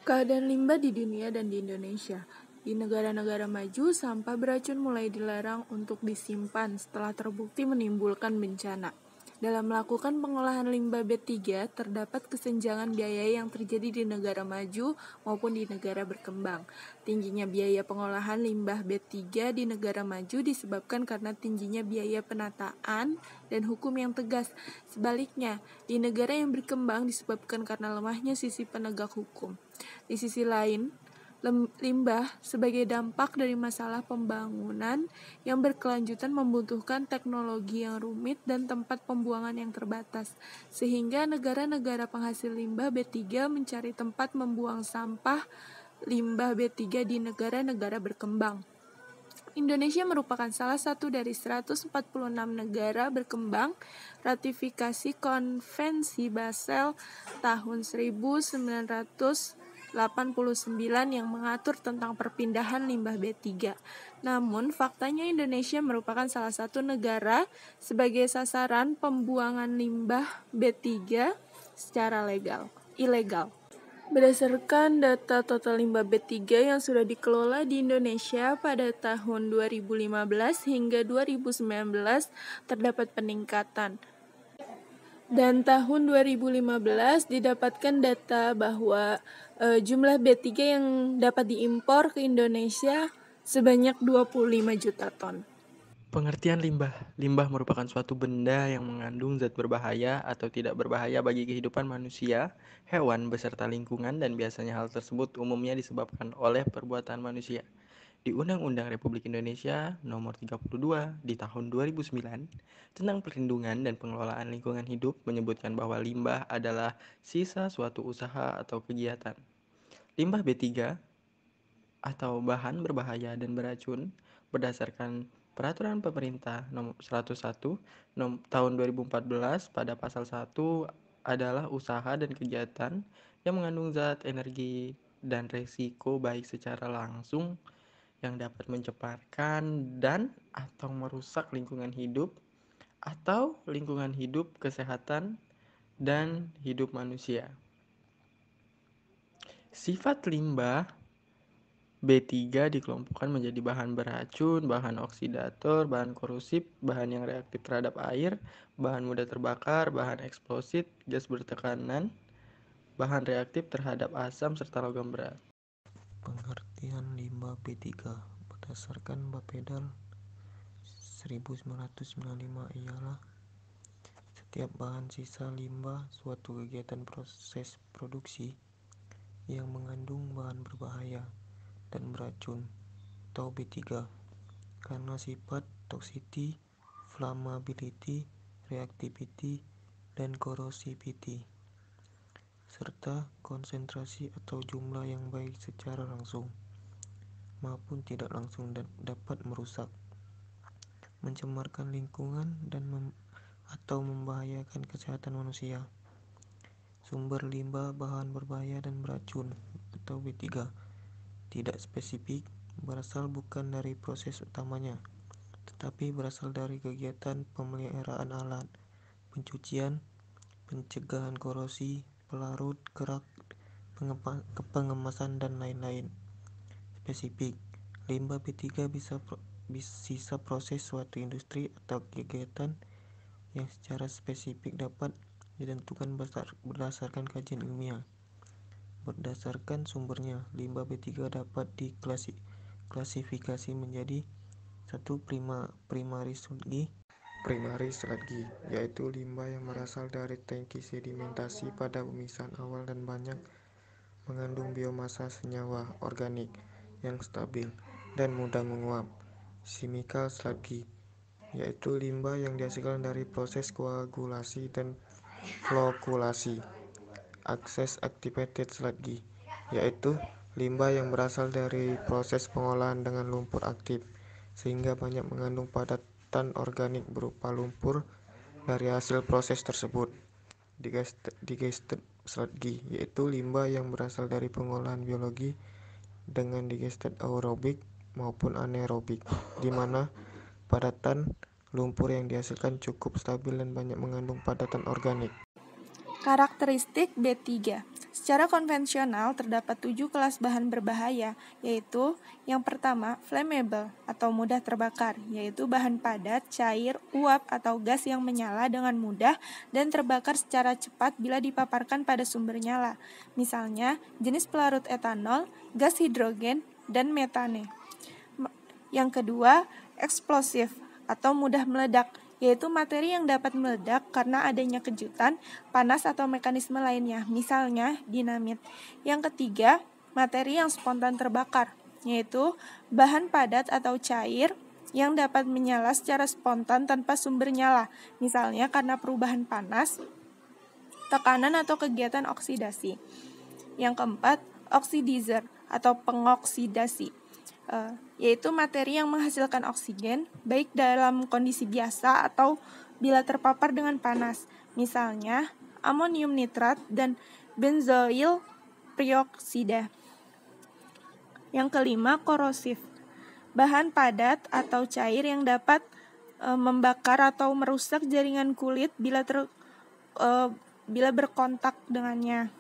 Keadaan limbah di dunia dan di Indonesia. Di negara-negara maju, sampah beracun mulai dilarang untuk disimpan setelah terbukti menimbulkan bencana. Dalam melakukan pengolahan limbah B3, terdapat kesenjangan biaya yang terjadi di negara maju maupun di negara berkembang. Tingginya biaya pengolahan limbah B3 di negara maju disebabkan karena tingginya biaya penataan dan hukum yang tegas. Sebaliknya, di negara yang berkembang disebabkan karena lemahnya sisi penegak hukum. Di sisi lain, limbah sebagai dampak dari masalah pembangunan yang berkelanjutan membutuhkan teknologi yang rumit dan tempat pembuangan yang terbatas, sehingga negara-negara penghasil limbah B3 mencari tempat membuang sampah limbah B3 di negara-negara berkembang. Indonesia merupakan salah satu dari 146 negara berkembang ratifikasi Konvensi Basel tahun 1989 yang mengatur tentang perpindahan limbah B3. Namun, faktanya Indonesia merupakan salah satu negara sebagai sasaran pembuangan limbah B3 secara ilegal. Berdasarkan data total limbah B3 yang sudah dikelola di Indonesia pada tahun 2015 hingga 2019 terdapat peningkatan. Dan tahun 2015 didapatkan data bahwa jumlah B3 yang dapat diimpor ke Indonesia sebanyak 25 juta ton. Pengertian limbah. Limbah merupakan suatu benda yang mengandung zat berbahaya atau tidak berbahaya bagi kehidupan manusia, hewan, beserta lingkungan, dan biasanya hal tersebut umumnya disebabkan oleh perbuatan manusia. Di Undang-Undang Republik Indonesia Nomor 32 di tahun 2009 tentang perlindungan dan pengelolaan lingkungan hidup menyebutkan bahwa limbah adalah sisa suatu usaha atau kegiatan. Limbah B3 atau bahan berbahaya dan beracun berdasarkan Peraturan Pemerintah Nomor 101 Tahun 2014 pada pasal 1 adalah usaha dan kegiatan yang mengandung zat, energi, dan resiko baik secara langsung yang dapat mencemarkan dan atau merusak lingkungan hidup atau lingkungan hidup, kesehatan, dan hidup manusia. Sifat limbah B3 dikelompokkan menjadi bahan beracun, bahan oksidator, bahan korosif, bahan yang reaktif terhadap air, bahan mudah terbakar, bahan eksplosif, gas bertekanan, bahan reaktif terhadap asam, serta logam berat. Pengertian limbah B3 berdasarkan Bapedal 1995 ialah setiap bahan sisa limbah suatu kegiatan proses produksi yang mengandung bahan berbahaya dan beracun atau B3 karena sifat toxicity, flammability, reactivity, dan corrosivity serta konsentrasi atau jumlah yang baik secara langsung maupun tidak langsung dan dapat merusak, mencemarkan lingkungan dan atau membahayakan kesehatan manusia. Sumber limbah bahan berbahaya dan beracun atau B3 tidak spesifik, berasal bukan dari proses utamanya, tetapi berasal dari kegiatan pemeliharaan alat, pencucian, pencegahan korosi, pelarut, kerak, pengemasan, dan lain-lain. Spesifik, limbah B3 bisa sisa proses suatu industri atau kegiatan yang secara spesifik dapat ditentukan berdasarkan kajian ilmiah. Berdasarkan sumbernya, limbah B3 dapat diklasifikasi menjadi 1. Primary sludge, yaitu limbah yang berasal dari tangki sedimentasi pada pemisahan awal dan banyak mengandung biomasa senyawa organik yang stabil dan mudah menguap. Chemical sludge, yaitu limbah yang dihasilkan dari proses koagulasi dan flokulasi. Access activated sludge, yaitu limbah yang berasal dari proses pengolahan dengan lumpur aktif sehingga banyak mengandung padatan organik berupa lumpur dari hasil proses tersebut. Digested sludge, yaitu limbah yang berasal dari pengolahan biologi dengan digested aerobik maupun anaerobik, di mana padatan lumpur yang dihasilkan cukup stabil dan banyak mengandung padatan organik. Karakteristik B3. Secara konvensional, terdapat 7 kelas bahan berbahaya, yaitu yang pertama, flammable atau mudah terbakar, yaitu bahan padat, cair, uap, atau gas yang menyala dengan mudah dan terbakar secara cepat bila dipaparkan pada sumber nyala. Misalnya, jenis pelarut etanol, gas hidrogen, dan metane. Yang kedua, eksplosif atau mudah meledak, yaitu materi yang dapat meledak karena adanya kejutan, panas, atau mekanisme lainnya, misalnya dinamit. Yang ketiga, materi yang spontan terbakar, yaitu bahan padat atau cair yang dapat menyala secara spontan tanpa sumber nyala, misalnya karena perubahan panas, tekanan, atau kegiatan oksidasi. Yang keempat, oxidizer atau pengoksidasi, yaitu materi yang menghasilkan oksigen baik dalam kondisi biasa atau bila terpapar dengan panas, misalnya amonium nitrat dan benzoil peroksida. Yang kelima, korosif, bahan padat atau cair yang dapat membakar atau merusak jaringan kulit bila berkontak dengannya.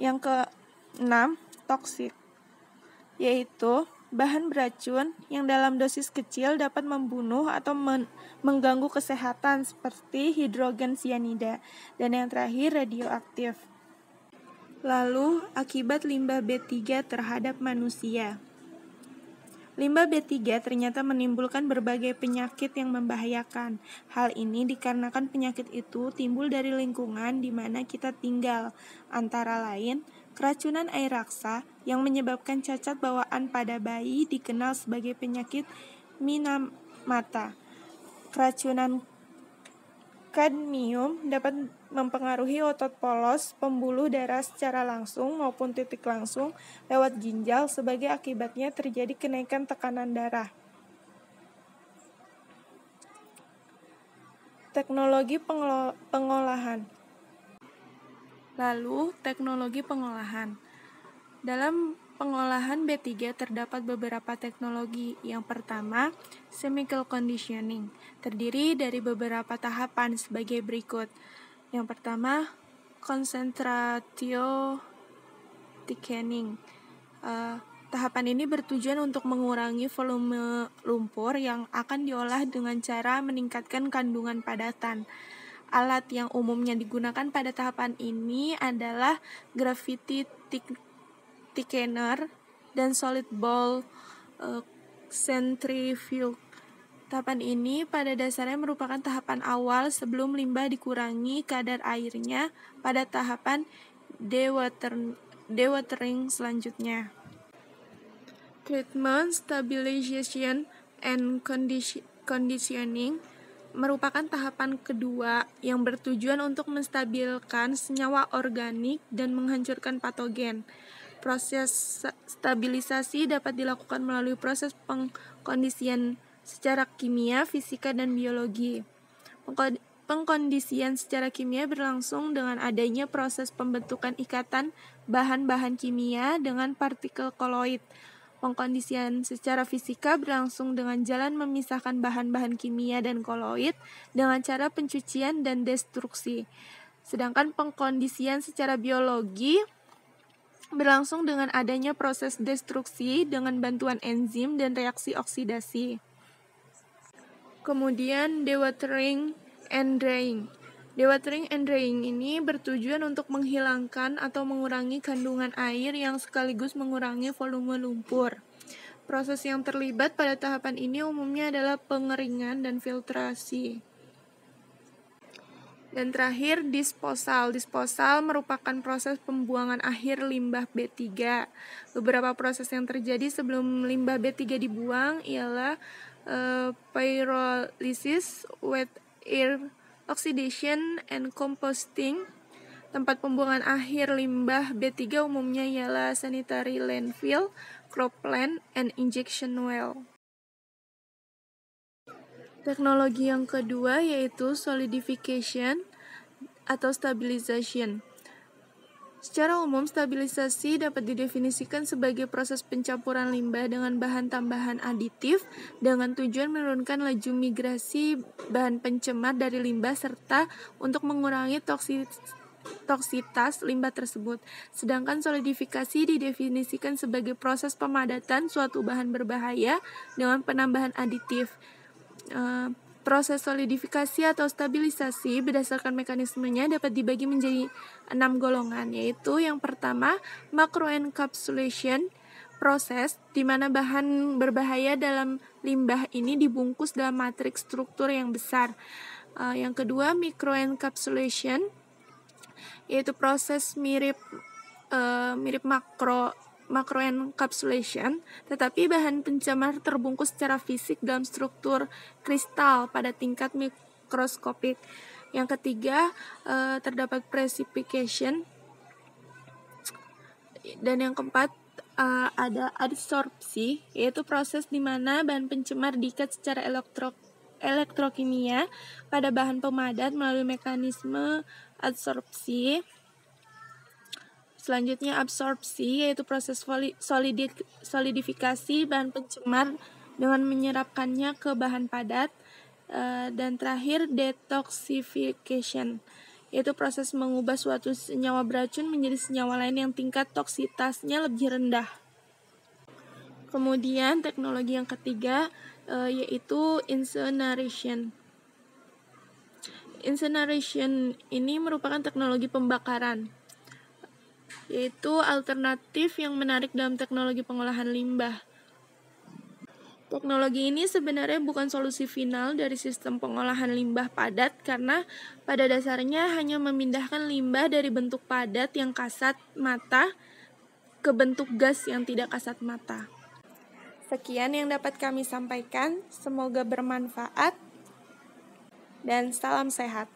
Yang keenam, toksik, yaitu bahan beracun yang dalam dosis kecil dapat membunuh atau mengganggu kesehatan seperti hidrogen cyanida. Dan yang terakhir, radioaktif. Lalu, akibat limbah B3 terhadap manusia. Limbah B3 ternyata menimbulkan berbagai penyakit yang membahayakan. Hal ini dikarenakan penyakit itu timbul dari lingkungan di mana kita tinggal, antara lain keracunan air raksa yang menyebabkan cacat bawaan pada bayi dikenal sebagai penyakit Minamata. Keracunan kadmium dapat mempengaruhi otot polos, pembuluh darah secara langsung maupun titik langsung lewat ginjal, sebagai akibatnya terjadi kenaikan tekanan darah. Teknologi pengolahan. Lalu, teknologi pengolahan. Dalam pengolahan B3 terdapat beberapa teknologi. Yang pertama, chemical conditioning, terdiri dari beberapa tahapan sebagai berikut. Yang pertama, concentratio thickening. Tahapan ini bertujuan untuk mengurangi volume lumpur yang akan diolah dengan cara meningkatkan kandungan padatan. Alat yang umumnya digunakan pada tahapan ini adalah gravity thickener dan solid ball centrifuge. Tahapan ini pada dasarnya merupakan tahapan awal sebelum limbah dikurangi kadar airnya pada tahapan dewatering selanjutnya. Treatment, stabilization, and conditioning merupakan tahapan kedua yang bertujuan untuk menstabilkan senyawa organik dan menghancurkan patogen. Proses stabilisasi dapat dilakukan melalui proses pengkondisian secara kimia, fisika, dan biologi. Pengkondisian secara kimia berlangsung dengan adanya proses pembentukan ikatan bahan-bahan kimia dengan partikel koloid. Pengkondisian secara fisika berlangsung dengan jalan memisahkan bahan-bahan kimia dan koloid dengan cara pencucian dan destruksi. Sedangkan pengkondisian secara biologi berlangsung dengan adanya proses destruksi dengan bantuan enzim dan reaksi oksidasi. Kemudian dewatering and drying. Dewatering and drying ini bertujuan untuk menghilangkan atau mengurangi kandungan air yang sekaligus mengurangi volume lumpur. Proses yang terlibat pada tahapan ini umumnya adalah pengeringan dan filtrasi. Dan terakhir, disposal. Disposal merupakan proses pembuangan akhir limbah B3. Beberapa proses yang terjadi sebelum limbah B3 dibuang ialah pyrolysis, wet air oxidation, and composting. Tempat pembuangan akhir limbah B3 umumnya ialah sanitary landfill, cropland, and injection well. Teknologi yang kedua yaitu solidification atau stabilization. Secara umum, stabilisasi dapat didefinisikan sebagai proses pencampuran limbah dengan bahan tambahan aditif dengan tujuan menurunkan laju migrasi bahan pencemar dari limbah serta untuk mengurangi toksitas limbah tersebut. Sedangkan solidifikasi didefinisikan sebagai proses pemadatan suatu bahan berbahaya dengan penambahan aditif. Proses solidifikasi atau stabilisasi berdasarkan mekanismenya dapat dibagi menjadi 6 golongan, yaitu yang pertama macroencapsulation, proses di mana bahan berbahaya dalam limbah ini dibungkus dalam matriks struktur yang besar. Yang kedua microencapsulation, yaitu proses mirip macroencapsulation, tetapi bahan pencemar terbungkus secara fisik dalam struktur kristal pada tingkat mikroskopik. Yang ketiga terdapat precipitation, dan yang keempat ada adsorpsi, yaitu proses di mana bahan pencemar diikat secara elektrokimia pada bahan pemadat melalui mekanisme adsorpsi. Selanjutnya absorpsi, yaitu proses solidifikasi bahan pencemar dengan menyerapkannya ke bahan padat. Dan terakhir detoxification, yaitu proses mengubah suatu senyawa beracun menjadi senyawa lain yang tingkat toksitasnya lebih rendah. Kemudian teknologi yang ketiga yaitu incineration. Incineration ini merupakan teknologi pembakaran, yaitu alternatif yang menarik dalam teknologi pengolahan limbah. Teknologi ini sebenarnya bukan solusi final dari sistem pengolahan limbah padat karena pada dasarnya hanya memindahkan limbah dari bentuk padat yang kasat mata ke bentuk gas yang tidak kasat mata. Sekian yang dapat kami sampaikan, semoga bermanfaat dan salam sehat.